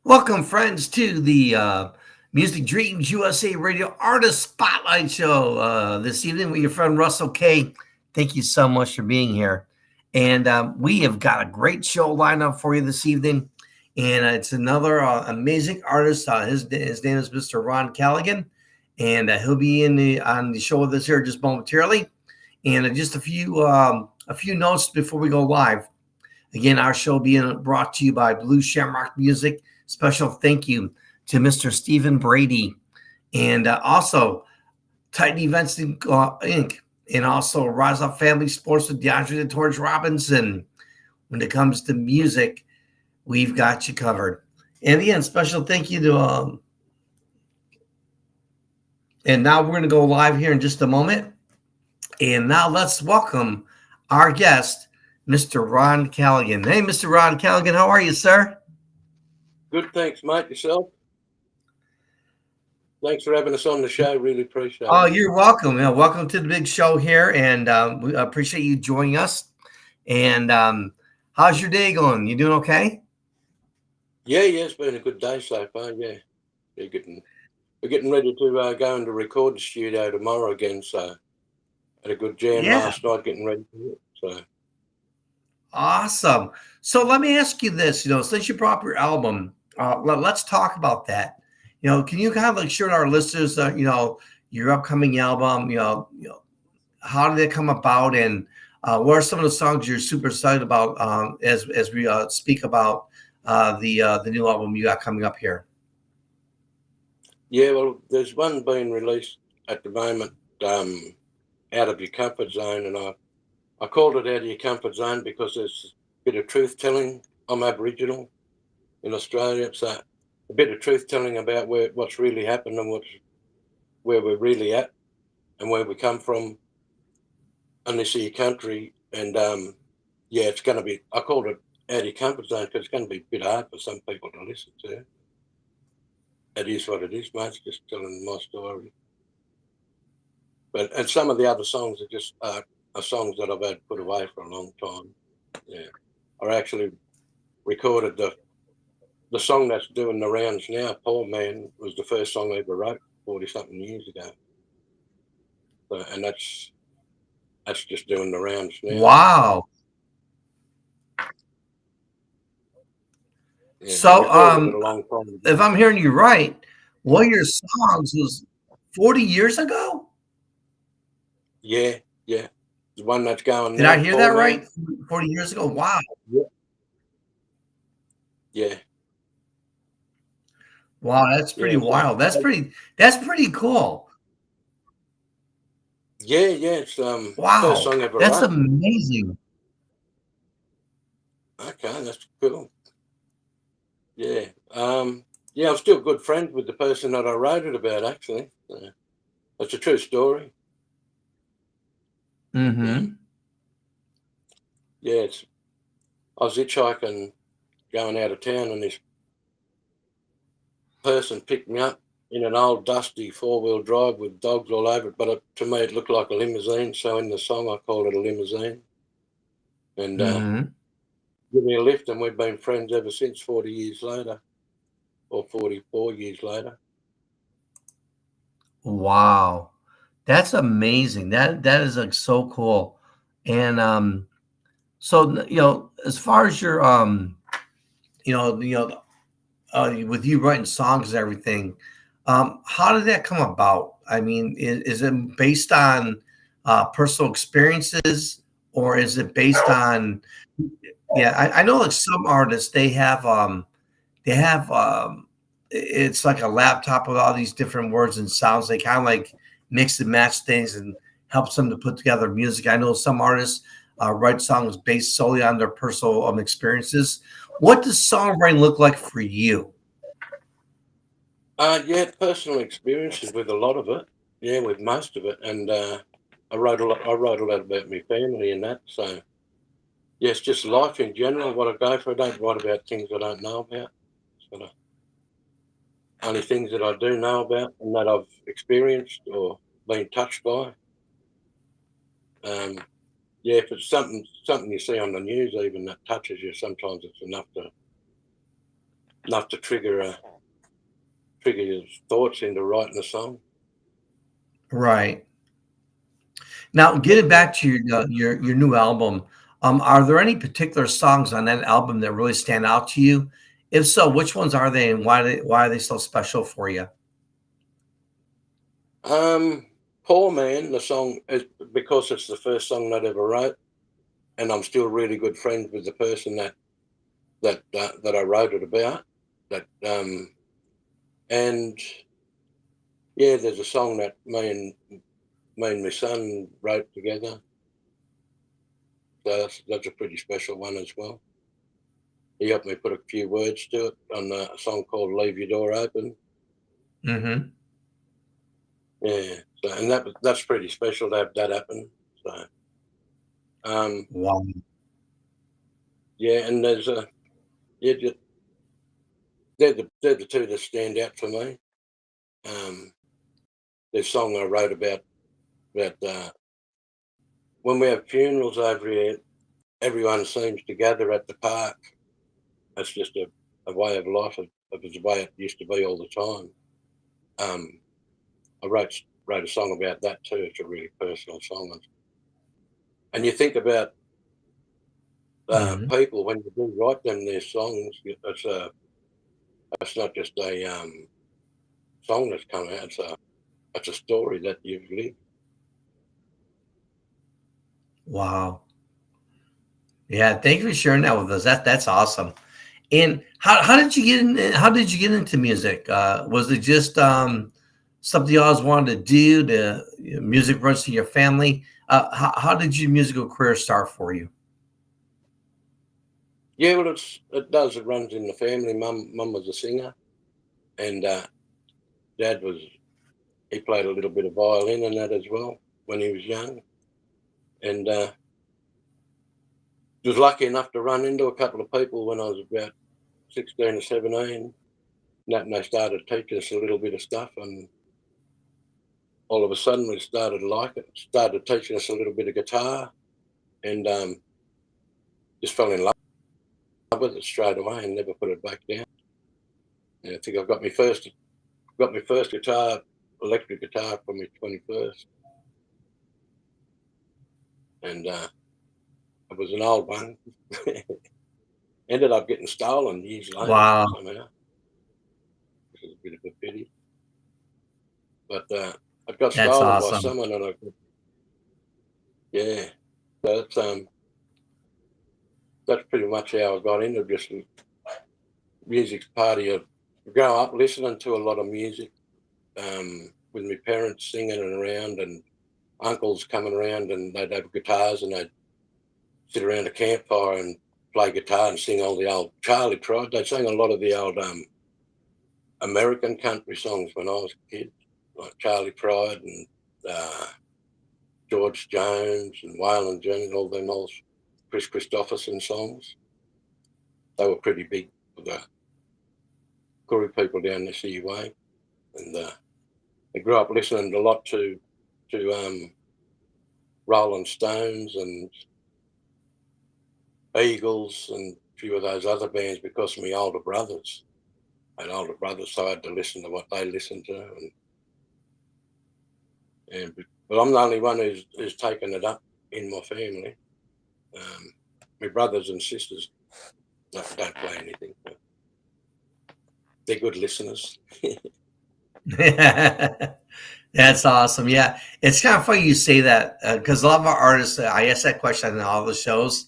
Welcome, friends, to the Music Dreams USA Radio Artist Spotlight Show this evening with your friend Russell K. Thank you so much for being here. And we have got a great show lined up for you this evening. And it's another amazing artist. His name is Mr. Ron Callaghan. And he'll be on the show with us here just momentarily. And just a few notes before we go live. Again, our show being brought to you by Blue Shamrock Music. Special thank you to Mr. Stephen Brady and also Titan Events Inc. And also Rise Up Family Sports with DeAndre and Torch Robinson. When it comes to music, we've got you covered. And again, special thank you to and now we're going to go live here in just a moment. And now let's welcome our guest, Mr. Ron Callaghan. Hey, Mr. Ron Callaghan, how are you, sir? Good, thanks, mate. Yourself? Thanks for having us on the show. Really appreciate Oh, it. you're welcome. Welcome to the big show here, and we appreciate you joining us. And how's your day going? You doing okay? Yeah, it's been a good day so far. Yeah, we're getting ready to go into record the studio tomorrow again. So had a good jam Yeah, last night, getting ready for it. So awesome. So let me ask you this. Since you brought up your album, let's talk about that. Can you kind of like share with our listeners, your upcoming album? How did it come about, and what are some of the songs you're super excited about as we speak about the new album you got coming up here? yeah, well, there's one being released at the moment, out of your comfort zone, and I called it out of your comfort zone because there's a bit of truth telling. I'm Aboriginal in Australia, so a bit of truth telling about what's really happened and where we're really at and where we come from and this here country. And yeah, it's going to be, I called it out of your comfort zone because it's going to be a bit hard for some people to listen to. It is what it is, mate. It's just telling my story. And some of the other songs are just are songs that I've had put away for a long time. Yeah, I actually recorded the song that's doing the rounds now. Poor Man was the first song I ever wrote 40-something years ago. So, and that's just doing the rounds now. Wow. Yeah, I So, recorded it a long time if ago. I'm hearing you right, one of your songs was 40 years ago. Yeah. The one that's going Did I now, hear Poor that right? Man. 40 years ago. Wow. Yeah. Yeah. Wow, that's pretty Yeah. So wild. That's pretty cool. yeah. It's first Wow. song I ever That's wrote. amazing. Okay, that's cool. Yeah. Yeah, I'm still good friends with the person that I wrote it about. Actually, that's a true story. Yeah. Mm-hmm. Yeah. I was hitchhiking going out of town, and this person picked me up in an old dusty 4-wheel drive with dogs all over it. But to me, it looked like a limousine. So in the song, I called it a limousine. And Mm-hmm. give me a lift, and we've been friends ever since. 40 years later, or 44 years later. Wow. That's amazing. That is like so cool. And so as far as your with you writing songs and everything, how did that come about? I mean, is it based on personal experiences, or is it based on? Yeah, I know like some artists they have it's like a laptop with all these different words and sounds. They kind of like mix and match things and helps them to put together music. I know some artists write songs based solely on their personal experiences. What does songwriting look like for you? Yeah, personal experiences with a lot of it. Yeah, with most of it, and I wrote a lot. I wrote a lot about my family and that. So yeah, it's just life in general. What I go for, I don't write about things I don't know about. Sort of only things that I do know about and that I've experienced or been touched by. Um, yeah, if it's something you see on the news even that touches you, sometimes it's enough enough to trigger your thoughts into writing a song. Right. Now, getting back to your new album, are there any particular songs on that album that really stand out to you? If so, which ones are they, and why are they so special for you? Poor Man, the song is because it's the first song that I ever wrote, and I'm still really good friends with the person that I wrote it about. That and yeah, there's a song that me and my son wrote together. So that's a pretty special one as well. He helped me put a few words to it on a song called "Leave Your Door Open." Hmm. Yeah, so, and that's pretty special to have that happen. So um, Wow. yeah, and there's a yeah, they're the two that stand out for me. Um, the song I wrote about when we have funerals over here, everyone seems to gather at the park. That's just a way of life. It was the way it used to be all the time. Um, I wrote a song about that too. It's a really personal song, and you think about Hmm. people when you do write them their songs. It's not just a song that's come out. It's a story that you've lived. Wow. Yeah, thank you for sharing that with us. That's awesome. And how did you get in? How did you get into music? Was it just something you always wanted to do? Music runs in your family. How did your musical career start for you? Yeah, well, it does. It runs in the family. Mum was a singer, and Dad was. He played a little bit of violin and that as well when he was young, and was lucky enough to run into a couple of people when I was about 16 or 17. And they started teaching us a little bit of stuff, and all of a sudden we started like it. Started teaching us a little bit of guitar, and just fell in love with it straight away and never put it back down. And I think I got my first guitar, electric guitar, for my 21st, and it was an old one. Ended up getting stolen years later Wow, somehow, which is a bit of a pity. But it got that's stolen by awesome. someone, and yeah, that's pretty much how I got into just music's part of you. Grow up listening to a lot of music, with my parents singing and around, and uncles coming around, and they'd have guitars, and they'd sit around a campfire and play guitar and sing all the old Charlie Pride. They sang a lot of the old American country songs when I was a kid, like Charlie Pride and uh, George Jones and Waylon Jennings, all them old Chris Christopherson songs. They were pretty big for the Koori people down this here way, and I grew up listening a lot to Rolling Stones and Eagles and a few of those other bands because of my older brothers. I had older brothers, so I had to listen to what they listened to, but I'm the only one who's taken it up in my family. Um, my brothers and sisters don't play anything, but they're good listeners. That's awesome. Yeah, it's kind of funny you say that because a lot of our artists, I ask that question on all the shows,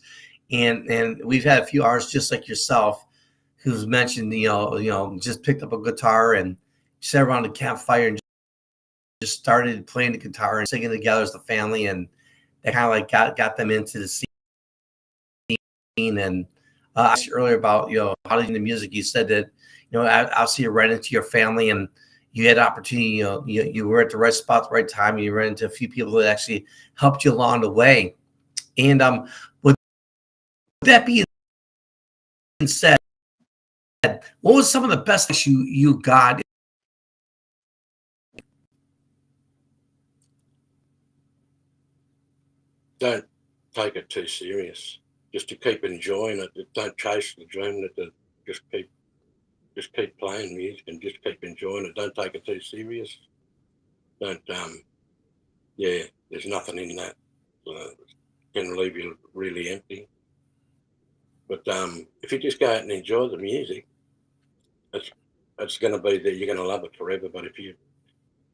and we've had a few artists just like yourself who's mentioned, just picked up a guitar and sat around the campfire and just started playing the guitar and singing together as a family, and that kind of like got them into the scene. And I asked you earlier about how did you get into music. You said that obviously you ran into your family and you had opportunity. You were at the right spot at the right time. And you ran into a few people that actually helped you along the way. And with that being said, what was some of the best things you got? Don't take it too serious. Just to keep enjoying it. Don't chase the dream. Just just keep playing music and just keep enjoying it. Don't take it too serious. Don't there's nothing in that. Can leave you really empty. But if you just go out and enjoy the music, it's going to be there. You're going to love it forever. But if you're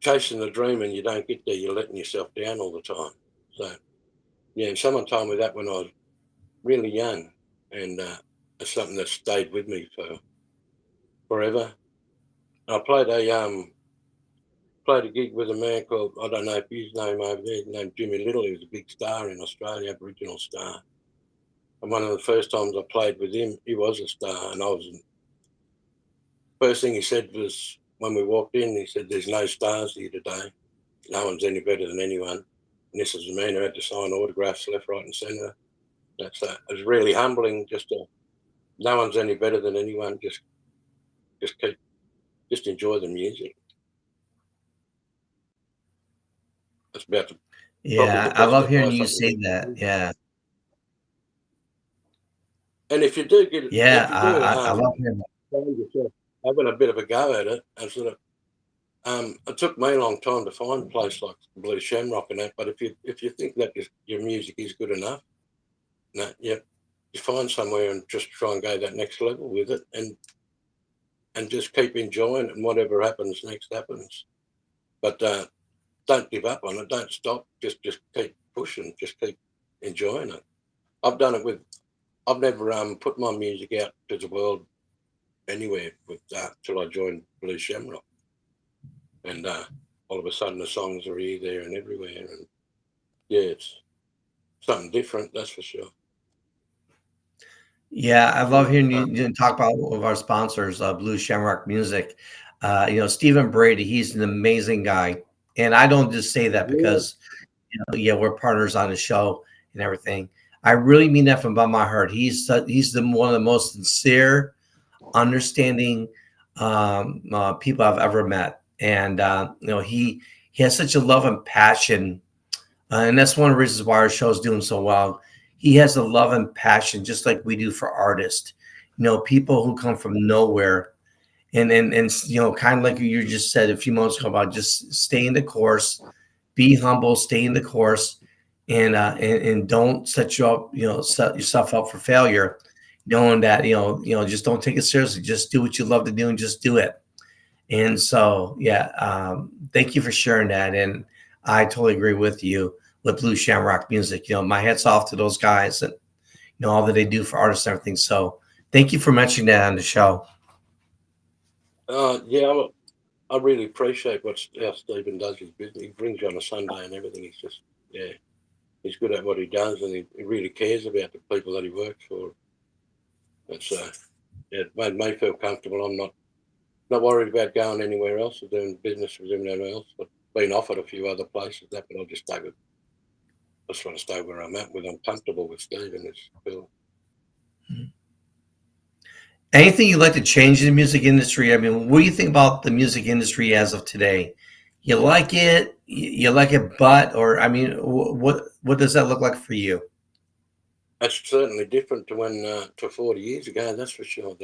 chasing the dream and you don't get there, you're letting yourself down all the time. So yeah, and someone told me that when I was really young, and it's something that stayed with me for forever. I played a gig with a man called, I don't know if you know him over there, named Jimmy Little. He was a big star in Australia, Aboriginal star. And one of the first times I played with him, he was a star, and I was. First thing he said was when we walked in, he said, "There's no stars here today. No one's any better than anyone." And this is the man who had to sign autographs left, right, and centre. It was really humbling. Just to, no one's any better than anyone. Just keep, just enjoy the music. That's about probably the Yeah, I best love hearing advice you I can say give that. you. Yeah. And if you do get, Yeah, if you do I love hearing that. find yourself having a bit of a go at it, and sort of, it took me a long time to find a place like Blue Shamrock and that. But if you think that your music is good enough, no, yep, you find somewhere and just try and go that next level with it, and just keep enjoying it. And whatever happens next happens. But don't give up on it. Don't stop. Just keep pushing. Just keep enjoying it. I've done it with. I've never put my music out to the world anywhere with till I joined Blue Shamrock, and all of a sudden the songs are here, there, and everywhere. And yeah, it's something different, that's for sure. Yeah, I love Mm. hearing you talk about one of our sponsors, Blue Shamrock Music. Stephen Brady, he's an amazing guy. And I don't just say that Yeah. because, yeah, we're partners on the show and everything. I really mean that from the bottom of my heart. He's one of the most sincere, understanding people I've ever met. And, he has such a love and passion. And that's one of the reasons why our show is doing so well. He has a love and passion, just like we do for artists. People who come from nowhere, and kind of like you just said a few moments ago about just stay in the course, be humble, stay in the course, and don't set yourself up for failure. Knowing that just don't take it seriously. Just do what you love to do and just do it. And so, yeah, thank you for sharing that. And I totally agree with you with Blue Shamrock Music. My hat's off to those guys and all that they do for artists and everything. So thank you for mentioning that on the show. Yeah, I really appreciate how Stephen does his business. He brings you on a Sunday and everything. He's just, yeah, he's good at what he does, and he really cares about the people that he works for. It's it made me feel comfortable. I'm not worried about going anywhere else or doing business with anyone else. I've been offered a few other places, but I'll just stay with. I just want to stay where I'm at with. I'm comfortable with Stephen. It's cool. Anything you'd like to change in the music industry? I mean, what do you think about the music industry as of today? You like it? You like it, or I mean, what does that look like for you? That's certainly different to 40 years ago. That's for sure.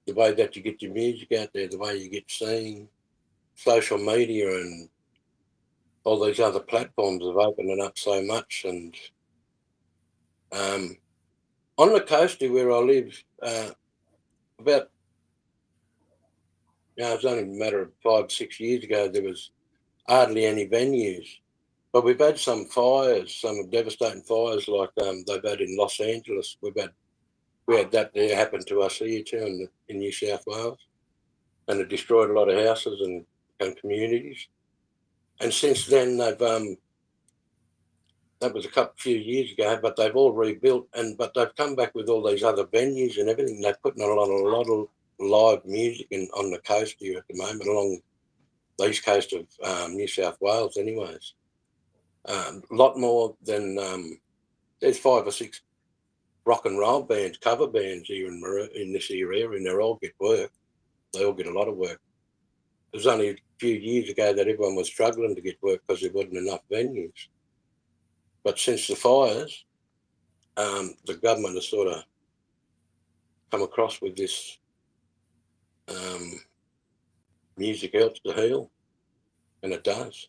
The way that you get your music out there, the way you get seen, social media, and all these other platforms have opened it up so much. And on the coastie where I live, about it's only a matter of 5-6 years ago, there was hardly any venues. But we've had some fires, some devastating fires like they've had in Los Angeles. We had that there happen to us here too in New South Wales, and it destroyed a lot of houses and communities. And since then, that was a few years ago, but they've all rebuilt, but they've come back with all these other venues and everything. They're putting a lot of live music on the coast here at the moment, along the east coast of New South Wales, anyways. A lot more than there's 5 or 6 rock and roll bands, cover bands here in this area, and they all get work. They all get a lot of work. It was only a few years ago that everyone was struggling to get work because there wasn't enough venues. But since the fires, the government has sort of come across with this Music helps to heal, and it does.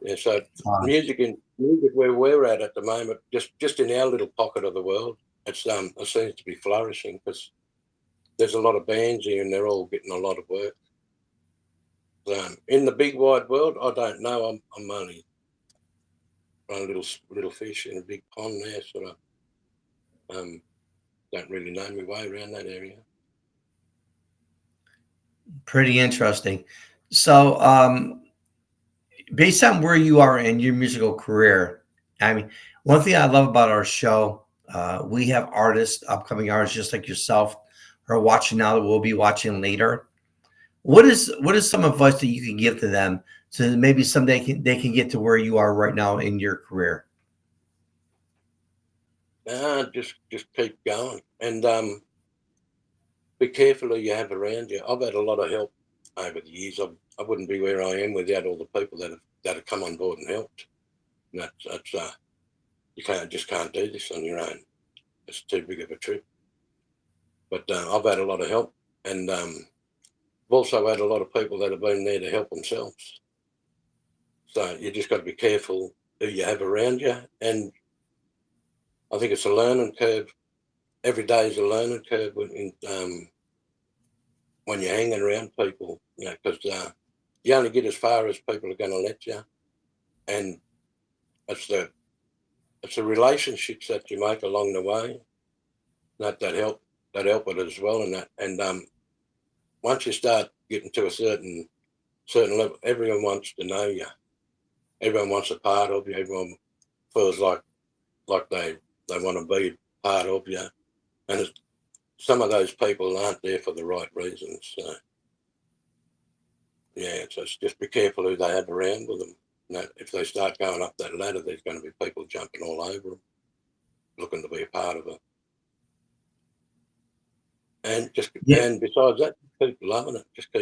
Yeah, so music where we're at the moment, just in our little pocket of the world, it seems to be flourishing because there's a lot of bands here and they're all getting a lot of work. In the big wide world, I don't know. I'm only a little fish in a big pond there, sort of. Don't really know my way around that area. Pretty interesting. So, based on where you are in your musical career, I mean, one thing I love about our show, we have artists, upcoming artists just like yourself, who are watching now that we'll be watching later. What is some advice that you can give to them so that maybe someday they can get to where you are right now in your career? Just keep going and be careful who you have around you. I've had a lot of help over the years. I wouldn't be where I am without all the people that have come on board and helped. And that's you can't do this on your own. It's too big of a trip. But I've had a lot of help, and I've also had a lot of people that have been there to help themselves. So you just got to be careful who you have around you, and I think it's a learning curve. Every day is a learning curve when you're hanging around people, because you only get as far as people are going to let you, and it's the relationships that you make along the way that help it as well, and once you start getting to a certain level, everyone wants to know you, everyone wants a part of you, everyone feels like they want to be part of you, and some of those people aren't there for the right reasons. So yeah, so it's just be careful who they have around with them. If they start going up that ladder, there's going to be people jumping all over them, looking to be a part of it. And and besides that, keep loving it. Just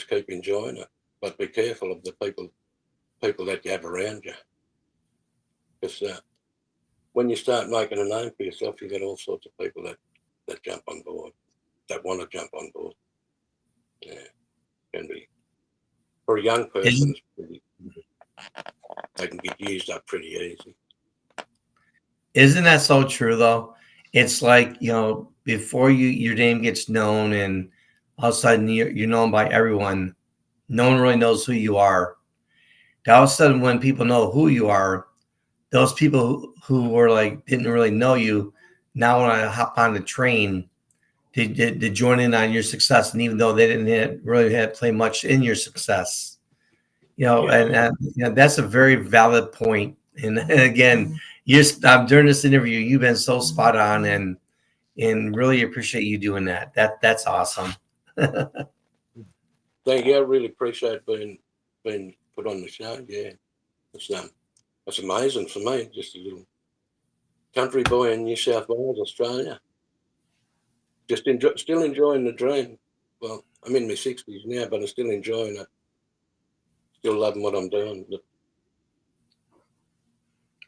keep enjoying it. But be careful of the people that you have around you, because when you start making a name for yourself, you get all sorts of people that jump on board, that want to jump on board. Yeah, can be for a young person. They can get used up pretty easy. Isn't that so true though? It's like, before your name gets known and all of a sudden you're known by everyone, no one really knows who you are. All of a sudden when people know who you are, those people who were like didn't really know you now want to hop on the train to join in on your success, and even though they didn't really have play much in your success, and that's a very valid point. And again, during this interview, you've been so spot on, and really appreciate you doing that. That's awesome. Thank you. I really appreciate being put on the show. Yeah, it's amazing for me. Just a little country boy in New South Wales, Australia. Still enjoying the dream. Well, I'm in my 60s now, but I'm still enjoying it. Still loving what I'm doing.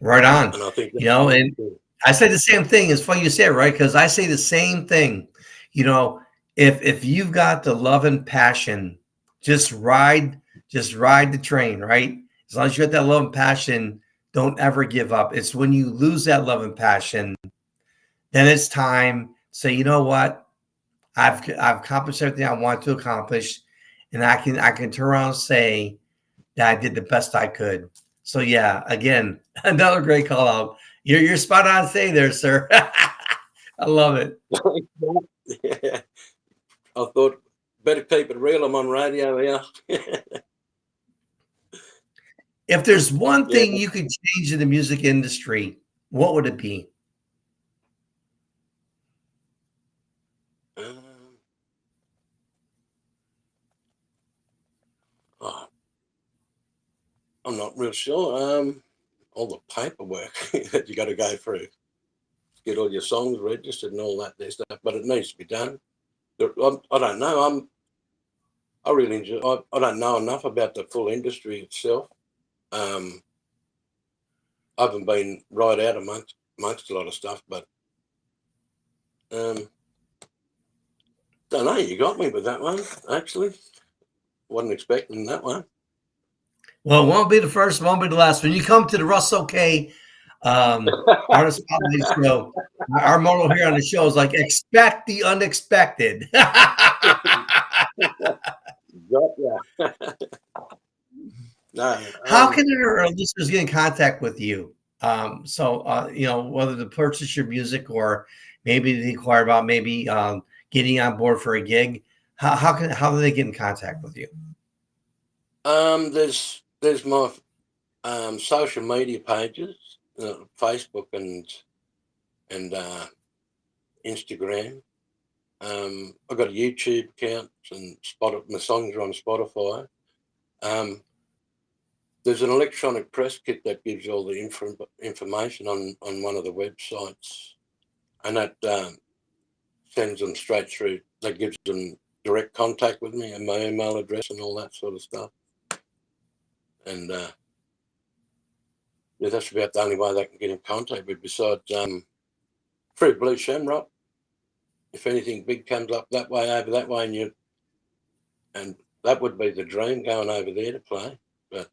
Right on. And I think, And I say the same thing. It's funny you say it, right? Because I say the same thing. If you've got the love and passion, just ride the train, right? As long as you got that love and passion, don't ever give up. It's when you lose that love and passion, then it's time to say, you know what? I've accomplished everything I want to accomplish, and I can turn around and say that I did the best I could. So yeah, again, another great call out. You're spot on saying there, sir. I love it. yeah, I thought better keep it real. I'm on radio here. If there's one thing you could change in the music industry, what would it be? I'm not real sure. All the paperwork that you got to go through, get all your songs registered and all that there stuff, but it needs to be done. I don't know. I really enjoy. I don't know enough about the full industry itself. I haven't been right out amongst a lot of stuff, but Don't know. You got me with that one. Actually, wasn't expecting that one. Well, it won't be the first, won't be the last. When you come to the Russell K Artist Spotlight Show, our motto here on the show is like, expect the unexpected. Got ya. No. How can our listeners get in contact with you? Whether to purchase your music or maybe to inquire about maybe getting on board for a gig, how do they get in contact with you? There's my social media pages, Facebook and Instagram. I've got a YouTube account and my songs are on Spotify. There's an electronic press kit that gives you all the information on one of the websites, and that sends them straight through. That gives them direct contact with me and my email address and all that sort of stuff. And that's about the only way they can get in contact with, besides through Blue Shamrock. If anything big comes up that way, over that way, and that would be the dream, going over there to play. But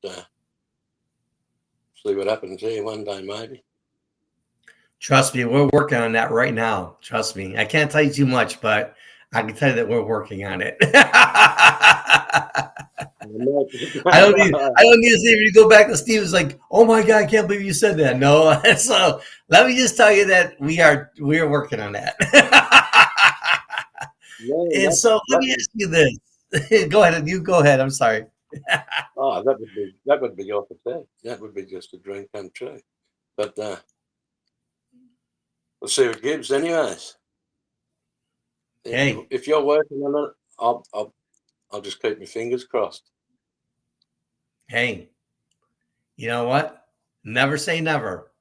see what happens here one day, maybe. Trust me, we're working on that right now. Trust me. I can't tell you too much, but I can tell you that we're working on it. I don't need to see if you go back to Steve. It's like, oh my God, I can't believe you said that. No, so let me just tell you that we are working on that. And so let me ask you this. Go ahead. You go ahead. I'm sorry. Oh, that would be off the tag. That would be just a dream come true. But we'll see what gives, anyways. Hey, if you're working on it, I'll just keep my fingers crossed. Hey, you know what? Never say never.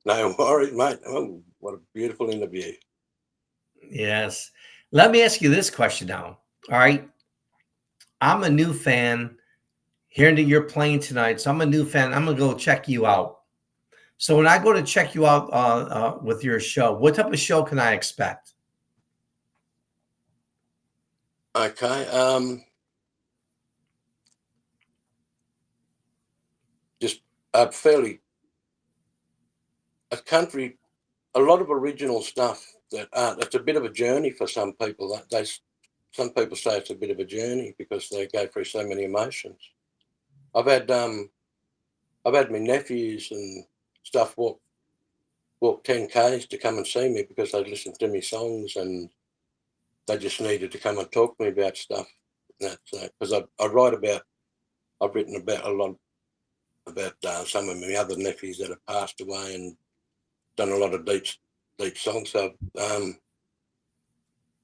No worries, mate. Oh, what a beautiful interview. Yes. Let me ask you this question now. All right. I'm a new fan. Hearing that you're playing tonight, so I'm a new fan. I'm gonna go check you out. So when I go to check you out with your show, what type of show can I expect? Okay. Just fairly a country, a lot of original stuff that it's a bit of a journey for some people. Some people say it's a bit of a journey because they go through so many emotions. I've had my nephews and stuff walk 10Ks to come and see me because they listened to me songs and they just needed to come and talk to me about stuff. Because I've written about a lot about some of my other nephews that have passed away and done a lot of deep songs. So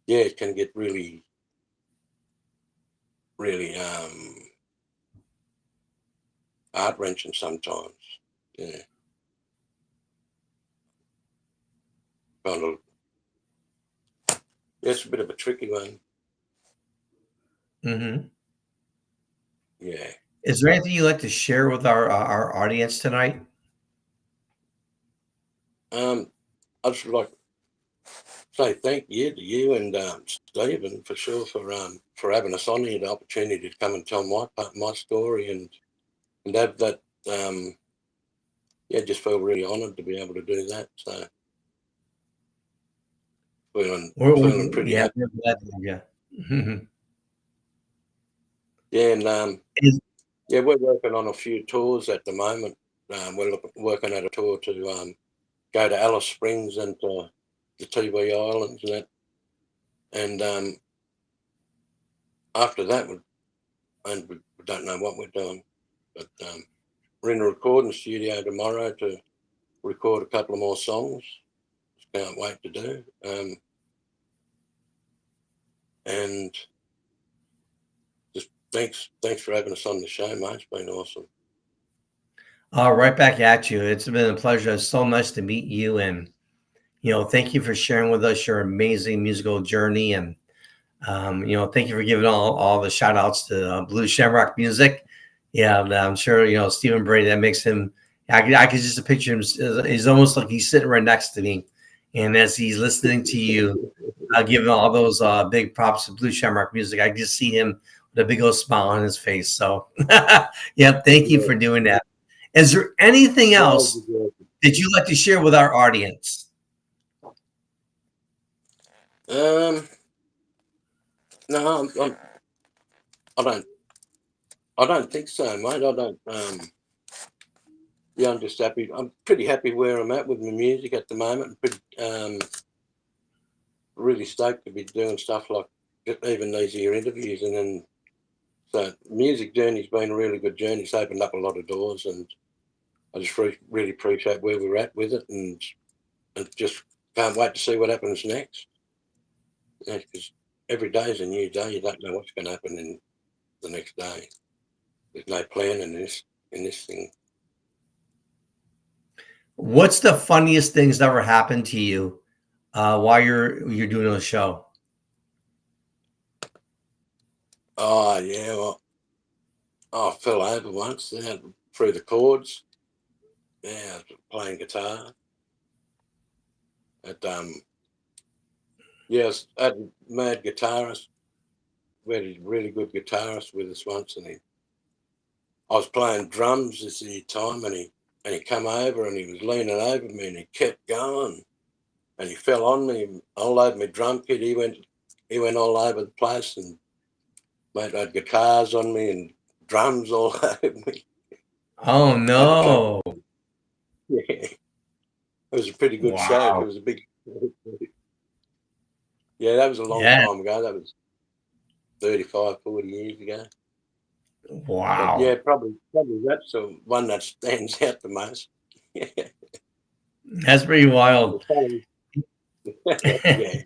it can get really, really heart-wrenching sometimes. Yeah. It's a bit of a tricky one. Mm-hmm. Yeah. Is there anything you'd like to share with our audience tonight? I'd just like to say thank you to you and Stephen for sure for having us on here, the opportunity to come and tell my story and have that. Just feel really honoured to be able to do that. So feeling pretty happy. Yeah. Yeah, and we're working on a few tours at the moment. We're working at a tour to go to Alice Springs and to the TV Islands and that. And after that, we don't know what we're doing, but we're in a recording studio tomorrow to record a couple of more songs. Just can't wait to do. And just thanks for having us on the show, mate. It's been awesome. Right back at you. It's been a pleasure. It's so nice to meet you, and thank you for sharing with us your amazing musical journey, and thank you for giving all the shout outs to Blue Shamrock Music. Yeah, I'm sure Stephen Brady, that makes him. I could just picture him. He's almost like he's sitting right next to me, And as he's listening to you, giving all those big props to Blue Shamrock Music, I just see him with a big old smile on his face. So, yep, thank you for doing that. Is there anything else that you'd like to share with our audience? No, I don't think so, mate. I don't. Yeah, I'm just happy. I'm pretty happy where I'm at with my music at the moment. Really stoked to be doing stuff like even these here interviews, and then so music journey's been a really good journey. It's opened up a lot of doors, and I just really appreciate where we're at with it, and just can't wait to see what happens next. Because every day is a new day. You don't know what's going to happen in the next day. There's no plan in this thing. What's the funniest things that ever happened to you while you're doing a show? Oh yeah, well, I fell over once through the chords. Yeah, I was playing guitar. Yes, I had a mad guitarist. We had a really good guitarist with us once, and I was playing drums this time, and he come over and he was leaning over me, and he kept going, and he fell on me all over my drum kit. He went all over the place, and mate, I had guitars on me and drums all over me. Oh no! Yeah, it was a pretty good show. It was a big. Yeah, that was a long time ago. That was 35, 40 years ago. Wow. But yeah, probably that's the one that stands out the most. That's pretty wild. Yeah.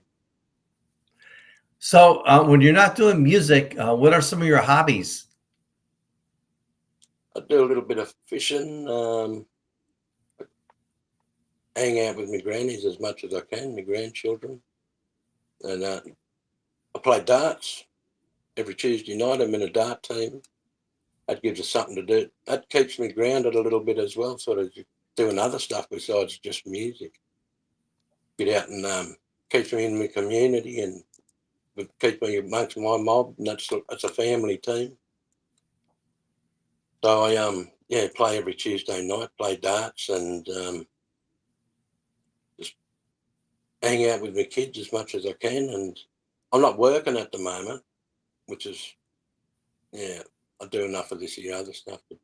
So when you're not doing music, what are some of your hobbies? I do a little bit of fishing, hang out with my grannies as much as I can, my grandchildren. And I play darts every Tuesday night. I'm in a dart team. That gives us something to do. That keeps me grounded a little bit as well, sort of doing other stuff besides just music. Get out and keeps me in my community and keeps me amongst my mob, and that's a family team. So I play every Tuesday night, play darts, and just hang out with my kids as much as I can. And I'm not working at the moment, which is I do enough of this other stuff to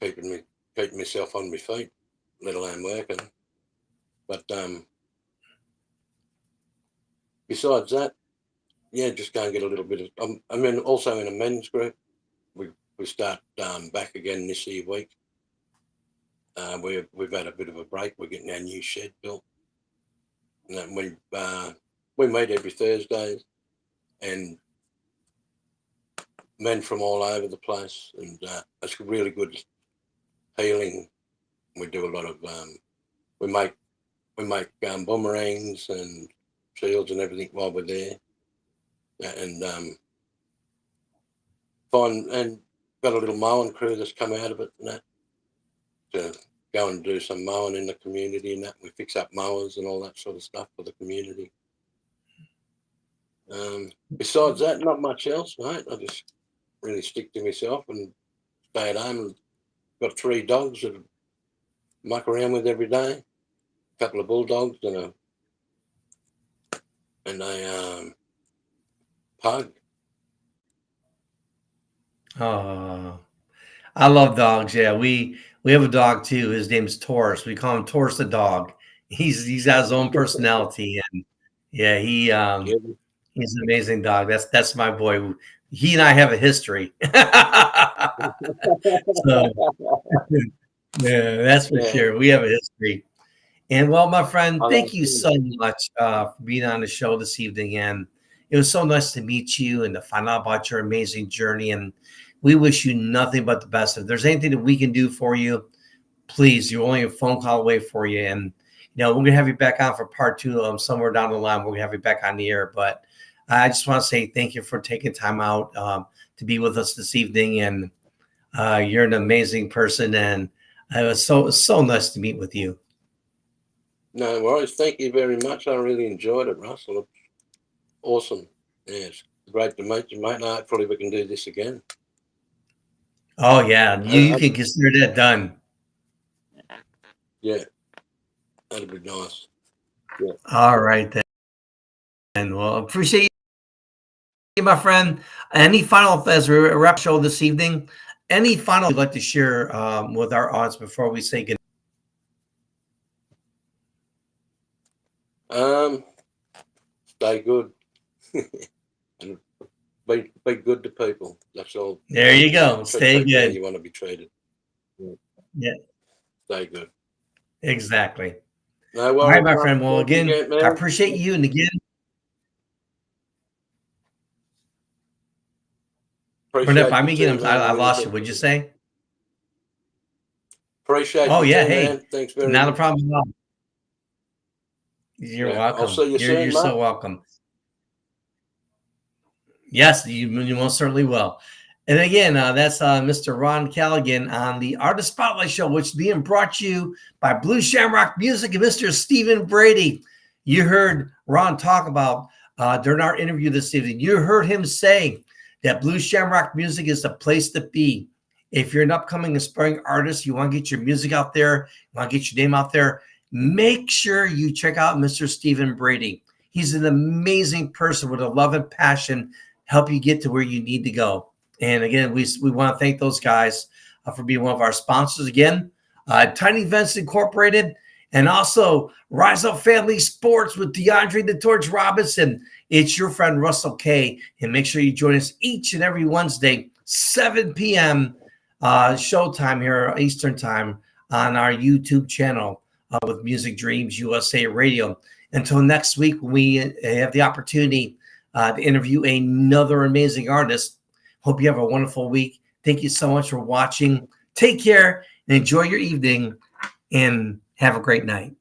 keep myself on my feet, let alone working. But besides that, just go and get a little bit of. I'm also in a men's group. We start back again this week. We've had a bit of a break. We're getting our new shed built, and we meet every Thursday, and men from all over the place, and it's really good healing. We do a lot of we make boomerangs and shields and everything while we're there, and got a little mowing crew that's come out of it and that to go and do some mowing in the community and that. We fix up mowers and all that sort of stuff for the community. Besides that, not much else, mate. I just really stick to myself and stay at home. Got 3 dogs that I muck around with every day. A couple of bulldogs and a pug. Oh, I love dogs. Yeah, we have a dog too. His name's Taurus. We call him Taurus the dog. He's got his own personality, and yeah, he's an amazing dog. That's my boy. He and I have a history. So yeah, that's for sure. We have a history. And well, my friend, thank you so much for being on the show this evening. And it was so nice to meet you and to find out about your amazing journey. And we wish you nothing but the best. If there's anything that we can do for you, please, you're only a phone call away for you. And, we're going to have you back on for part 2 somewhere down the line. We're going to have you back on the air. But I just want to say thank you for taking time out to be with us this evening. And you're an amazing person. And it was so nice to meet with you. No worries. Thank you very much. I really enjoyed it, Russell. Awesome. Yeah, it's great to meet you, mate. And hopefully we can do this again. Oh yeah, you can consider that done. Yeah, that'd be nice. Yeah. All right then. And well, appreciate you, my friend. Any final, as we wrap show this evening, any final you'd like to share with our audience before we say good? Stay good. And be good to people. That's all. There you go. Stay Treat how good. you want to be treated. Yeah, Stay good. exactly. No, well, All right, my friend. Well, again, man. I appreciate you. And again, run it by me again. I lost you. What'd you say? Appreciate Oh, you yeah. too, Hey, man. Thanks very not much. a problem at all. You're welcome. I'll see you soon, You're mate. so welcome. Yes, you most certainly will. And again, that's Mr. Ron Callaghan on the Artist Spotlight Show, which is being brought to you by Blue Shamrock Music and Mr. Stephen Brady. You heard Ron talk about during our interview this evening. You heard him say that Blue Shamrock Music is the place to be. If you're an upcoming aspiring artist, you want to get your music out there, you want to get your name out there, make sure you check out Mr. Stephen Brady. He's an amazing person with a love and passion, help you get to where you need to go. And again, we want to thank those guys for being one of our sponsors again. Tiny Events Incorporated, and also Rise Up Family Sports with DeAndre the Torch Robinson. It's your friend Russell K. And make sure you join us each and every Wednesday, 7 p.m. Showtime here, Eastern Time, on our YouTube channel with Music Dreams USA Radio. Until next week, when we have the opportunity to interview another amazing artist. Hope you have a wonderful week. Thank you so much for watching. Take care and enjoy your evening, and have a great night.